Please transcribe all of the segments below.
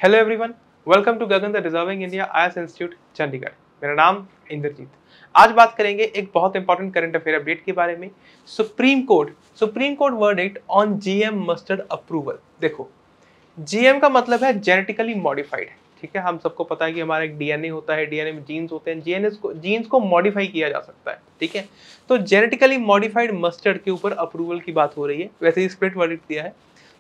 Hello everyone, welcome to Gagan the deserving India IAS institute Chandigarh. मेरा नाम इंद्रजीत। आज बात करेंगे एक बहुत इंपॉर्टेंट करंट अफेयर अपडेट के बारे में। Supreme court verdict on GM mustard approval. देखो, जीएम का मतलब है जेनेटिकली मॉडिफाइड। ठीक है, हम सबको पता है कि हमारा एक डीएनए होता है, डीएनए में जीन्स होते हैं, जीन्स को मॉडिफाई किया जा सकता है। ठीक है, तो जेनेटिकली मॉडिफाइड मस्टर्ड के ऊपर अप्रूवल की बात हो रही है। वैसे ही स्प्लिट वर्डिक्ट दिया है।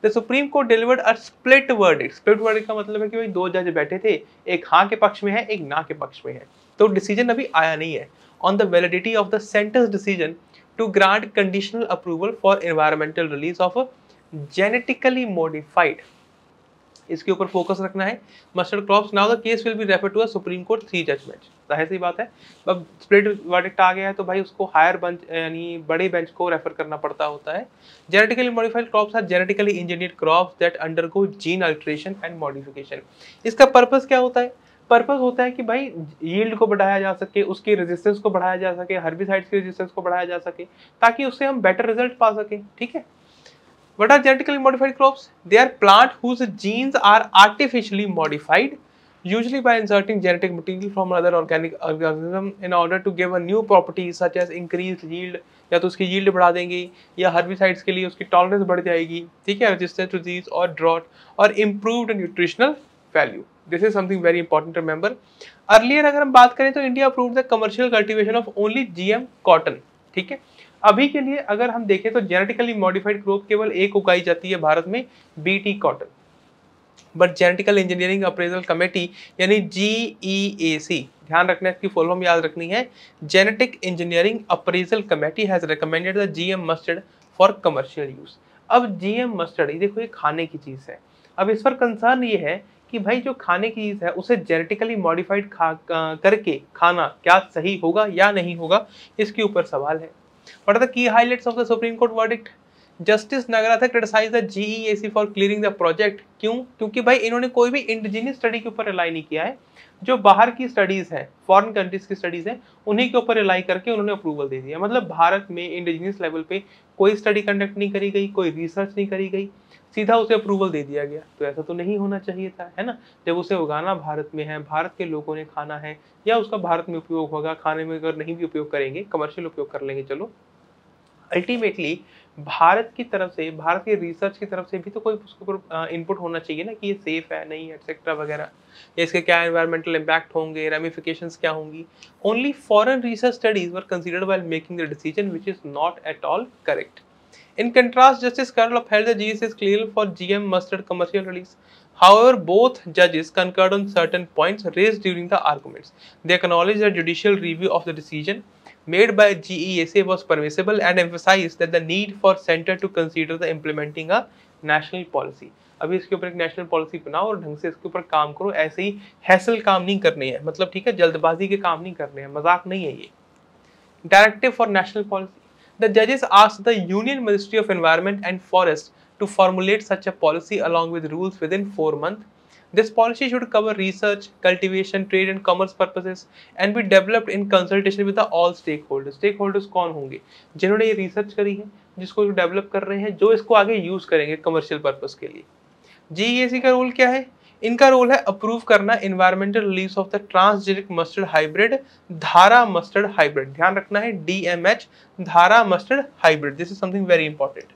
The supreme court delivered a split verdict. Split verdict का मतलब है कि भाई दो जज बैठे थे, एक हाँ के पक्ष में है, एक ना के पक्ष में है, तो डिसीजन अभी आया नहीं है on the validity of the centre's decision to grant conditional approval for environmental release of genetically modified. इसके ऊपर फोकस रखना है। Mustard crops now the case will be refer to a Supreme Court 3 judgment. जाहिर सी बात है, अब split verdict आ गया है तो भाई उसको हायर बेंच यानी बड़े बेंच को रेफर करना पड़ता होता है। Genetically modified crops are genetically engineered crops that undergo gene alteration and modification. इसका पर्पस क्या होता है? पर्पस होता है कि भाई यील्ड को बढ़ाया जा सके, उसकी रेजिस्टेंस को बढ़ाया जा सके, हर्बिसाइड्स की रेजिस्टेंस को बढ़ाया जा सके, ताकि उससे हम बेटर रिजल्ट पा सके। ठीक है, what are genetically modified crops? They are plant whose genes are artificially modified, usually by inserting genetic material from another organic organism in order to give a new properties such as increased yield, या तो उसकी yield बढ़ा देंगे, या herbicides के लिए उसकी tolerance बढ़ जाएगी, ठीक है, resistance to disease or drought, और improved nutritional value. This is something very important to remember. Earlier अगर हम बात करें तो India approved the commercial cultivation of only GM cotton. ठीक है, अभी के लिए अगर हम देखें तो जेनेटिकली मॉडिफाइड क्रॉप केवल एक उगाई जाती है भारत में, BT cotton. But genetical engineering appraisal committee यानी जीईएसी, ध्यान रखना है, इसकी फुल फॉर्म याद रखनी है, genetic engineering appraisal committee has recommended the GM mustard for commercial use. अब जीएम मस्टर्ड, ये देखो, ये खाने की चीज है। अब इस पर कंसर्न ये है कि भाई जो खाने की चीज है उसे जेनेटिकली मॉडिफाइड करके खाना क्या सही होगा या नहीं होगा, इसके ऊपर सवाल है। What are the key highlights of the Supreme Court verdict? Justice Nagarathna criticise the GEAC for clearing the project. क्यों? क्योंकि भाई इन्होंने कोई भी इंडिजिनियस स्टडी के ऊपर रिलाई नहीं किया है। जो बाहर की स्टडीज है, फॉरेन कंट्रीज की स्टडीज है, उन्हीं के ऊपर रिलाई करके उन्होंने अप्रूवल दे दिया। मतलब भारत में इंडिजिनियस लेवल पे कोई स्टडी कंडक्ट नहीं करी गई, कोई रिसर्च नहीं करी गई, सीधा उसे अप्रूवल दे दिया गया। तो ऐसा तो नहीं होना चाहिए था, है ना। जब उसे उगाना भारत में है, भारत के लोगों ने खाना है, या उसका भारत में उपयोग होगा, खाने में अगर नहीं भी उपयोग करेंगे, कमर्शियल उपयोग कर लेंगे, चलो, अल्टीमेटली भारत की तरफ से, भारत की रिसर्च की तरफ से भी तो कोई उसके ऊपर इनपुट होना चाहिए ना, कि ये सेफ है नहीं, एटसेट्रा वगैरह, या इसके क्या एनवायरमेंटल इम्पैक्ट होंगे, रेमिफिकेशंस क्या होंगी। Only foreign research studies were considered while making the decision, which is not at all correct. In contrast, Justice Carroll upheld the GS's clearance for GM mustard commercial release. However, both judges concurred on certain points raised during the arguments. They acknowledged that judicial review of the decision made by GESA was permissible and emphasized that the need for center to consider the implementing a national policy. अभी इसके ऊपर एक national policy बनाओ और ढंग से इसके ऊपर काम करो। ऐसे ही हैसल काम नहीं करने हैं, मतलब ठीक है, जल्दबाजी के काम नहीं करने हैं, मजाक नहीं है ये। Directive for national policy. The judges asked the Union Ministry of Environment and Forest to formulate such a policy along with rules within 4 months. This policy should cover research, cultivation, trade and commerce purposes and be developed in consultation with the all stakeholders. Stakeholders कौन होंगे? जिन्होंने ये research करी है, जिसको develop कर रहे हैं, जो इसको आगे यूज करेंगे कमर्शियल पर्पस के लिए। जीईएसी का रोल क्या है? इनका रोल है अप्रूव करना environmental release of the transgenic mustard hybrid, धारा मस्टर्ड हाइब्रिड। ध्यान रखना है, डीएमएच, धारा mustard hybrid. This is something very important.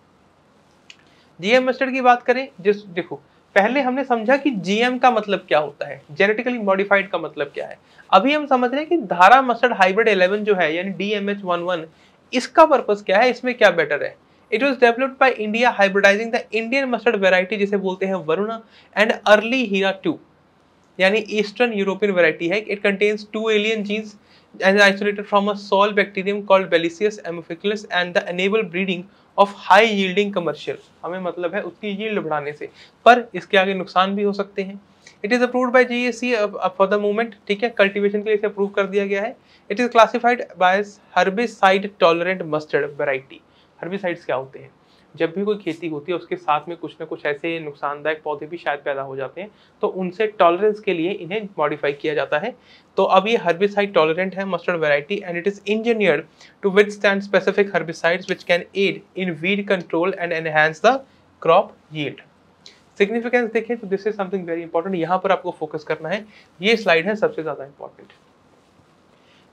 GM mustard की बात करें, जिस देखो, पहले हमने समझा कि जीएम का मतलब क्या होता है, जेनेटिकली मॉडिफाइड का मतलब क्या है। अभी हम समझ रहे हैं कि धारा मस्टर्ड हाइब्रिड 11 जो है, यानी DMH11, इसका पर्पस क्या है, इसमें क्या बेटर है। It was developed by India hybridizing the Indian mustard variety जिसे बोलते हैं वरुणा and early Hira 2, यानी ईस्टर्न यूरोपियन वैरायटी है। It contains 2 alien genes and isolated from a soil bacterium called Bacillus amorphicolus and the enable breeding of high yielding commercial. हमें मतलब है उसकी yield बढ़ाने से, पर इसके आगे नुकसान भी हो सकते हैं। It is approved by GSC for the moment, ठीक है, कल्टीवेशन के लिए इसे अप्रूव कर दिया गया है। It is classified by herbicide tolerant mustard variety. Herbicides क्या होते हैं? जब भी कोई खेती होती है उसके साथ में कुछ ना कुछ ऐसे नुकसानदायक पौधे भी शायद पैदा हो जाते हैं, तो उनसे टॉलरेंस के लिए इन्हें मॉडिफाई किया जाता है। तो अब ये हर्बिसाइड टॉलरेंट है mustard variety and it is engineered to withstand specific herbicides which can aid in weed control and enhance the crop yield. Significance देखें तो this is something very important, यहाँ पर आपको फोकस करना है, ये स्लाइड है सबसे ज्यादा इंपॉर्टेंट।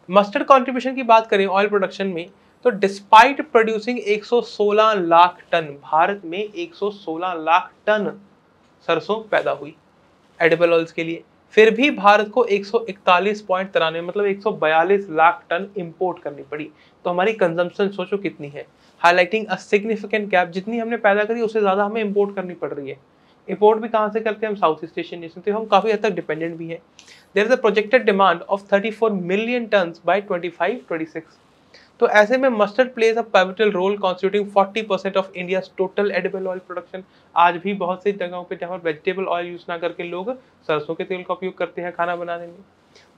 मस्टर्ड कंट्रीब्यूशन की बात करें ऑयल प्रोडक्शन में, तो despite producing 116 lakh tonne, Bharat में 116 लाख टन सरसों पैदा हुई एडिबल ऑयल्स के लिए, फिर भी भारत को 141.93 मतलब 142 लाख टन इंपोर्ट करनी पड़ी। तो हमारी कंजम्पशन सोचो कितनी है, हाईलाइटिंग अ सिग्निफिकेंट गैप, जितनी हमने पैदा करी उससे ज्यादा हमें इंपोर्ट करनी पड़ रही है। इंपोर्ट भी कहाँ से करते हैं हम, साउथ ईस्ट एशियन नेशन, तो हम काफी हद तक डिपेंडेंट भी हैं। There is a projected demand of 34 million tonnes by 25-26। तो ऐसे में mustard plays a pivotal role constituting 40% of India's total edible oil production. आज भी बहुत सी जगहों पे जहाँ पर वेजिटेबल ऑयल यूज ना करके लोग सरसों के तेल का उपयोग करते हैं खाना बनाने में।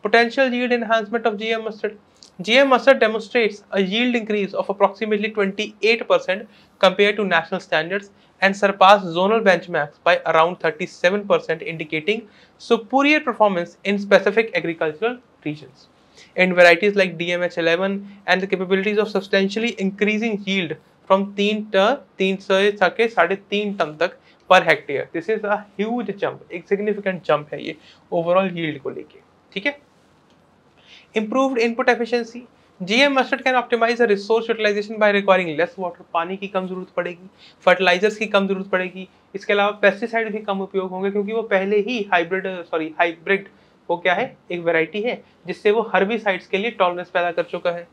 Potential yield enhancement of GM mustard, GM mustard demonstrates a yield increase of approximately 28% compared to national standards and surpassed zonal benchmarks by around 37%, indicating superior performance in specific agricultural regions. In varieties like DMH11 and the capabilities of substantially increasing yield from 3 से 3.5 ton तक per hectare. This is a huge jump, एक significant jump है ये overall yield को लेके, ठीक है। Improved input efficiency, GM mustard can optimize the resource utilization by requiring less water, पानी की कम जरूरत पड़ेगी, फर्टिलाइजर्स की कम जरूरत पड़ेगी, इसके अलावा पेस्टिसाइड भी कम उपयोग होंगे क्योंकि वो पहले ही हाइब्रिड वो क्या है, एक वैरायटी है जिससे वो हर्बिसाइड्स के लिए टॉलरेंस पैदा कर चुका है।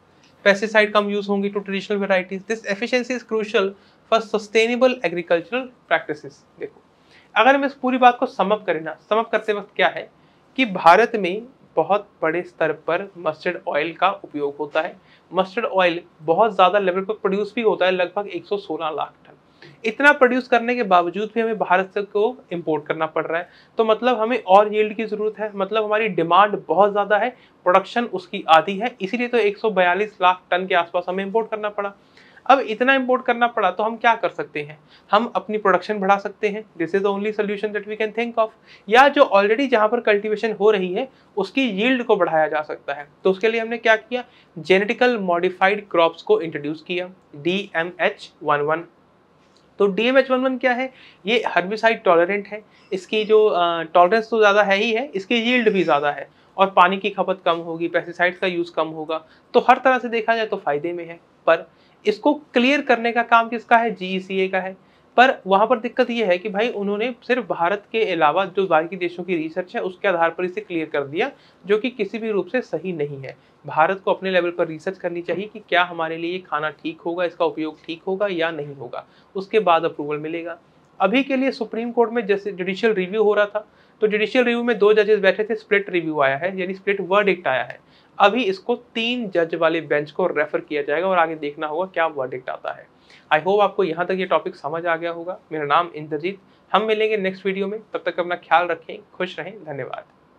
पेस्टिसाइड कम यूज होंगी to traditional varieties. This efficiency is crucial for sustainable agricultural practices. देखो अगर हम इस पूरी बात को समअप करें ना, समअप करते वक्त क्या है कि भारत में बहुत बड़े स्तर पर मस्टर्ड ऑयल का उपयोग होता है। मस्टर्ड ऑयल बहुत ज़्यादा लेवल पर प्रोड्यूस भी होता है, लगभग 116 लाख टन। इतना प्रोड्यूस करने के बावजूद भी हमें भारत से को इंपोर्ट करना पड़ रहा है, तो मतलब हमें और यील्ड की ज़रूरत है, मतलब हमारी डिमांड बहुत ज़्यादा है, प्रोडक्शन उसकी आधी है, इसीलिए तो 142 लाख टन के आसपास हमें इंपोर्ट करना पड़ा। अब इतना इंपोर्ट करना पड़ा तो हम क्या कर सकते हैं, हम अपनी प्रोडक्शन बढ़ा सकते हैं, this is the only solution that we can think of, या जो ऑलरेडी जहां पर कल्टीवेशन हो रही है उसकी यील्ड को बढ़ाया जा सकता है। तो उसके लिए हमने क्या किया, जेनेटिकल मॉडिफाइड क्रॉप्स को इंट्रोड्यूस किया, DMH11। तो DMH11 क्या है, ये हर्बिसाइड टॉलरेंट है, इसकी जो टॉलरेंस तो ज़्यादा है ही है, इसकी यील्ड भी ज़्यादा है और पानी की खपत कम होगी, पेस्टिसाइड्स का यूज़ कम होगा, तो हर तरह से देखा जाए तो फायदे में है। पर इसको क्लियर करने का काम किसका है, GECA का है। पर वहाँ पर दिक्कत ये है कि भाई उन्होंने सिर्फ भारत के अलावा जो बाकी देशों की रिसर्च है उसके आधार पर इसे क्लियर कर दिया, जो कि किसी भी रूप से सही नहीं है। भारत को अपने लेवल पर रिसर्च करनी चाहिए कि क्या हमारे लिए खाना ठीक होगा, इसका उपयोग ठीक होगा या नहीं होगा, उसके बाद अप्रूवल मिलेगा। अभी के लिए सुप्रीम कोर्ट में जैसे जुडिशियल रिव्यू हो रहा था, तो जुडिशियल रिव्यू में 2 जजेस बैठे थे, स्प्लिट रिव्यू आया है, यानी स्प्लिट वर्डिक्ट आया है। अभी इसको 3 जज वाले बेंच को रेफर किया जाएगा और आगे देखना होगा क्या वर्डिक्ट आता है। आई होप आपको यहाँ तक ये टॉपिक समझ आ गया होगा। मेरा नाम इंद्रजीत, हम मिलेंगे नेक्स्ट वीडियो में, तब तक अपना ख्याल रखें, खुश रहें, धन्यवाद।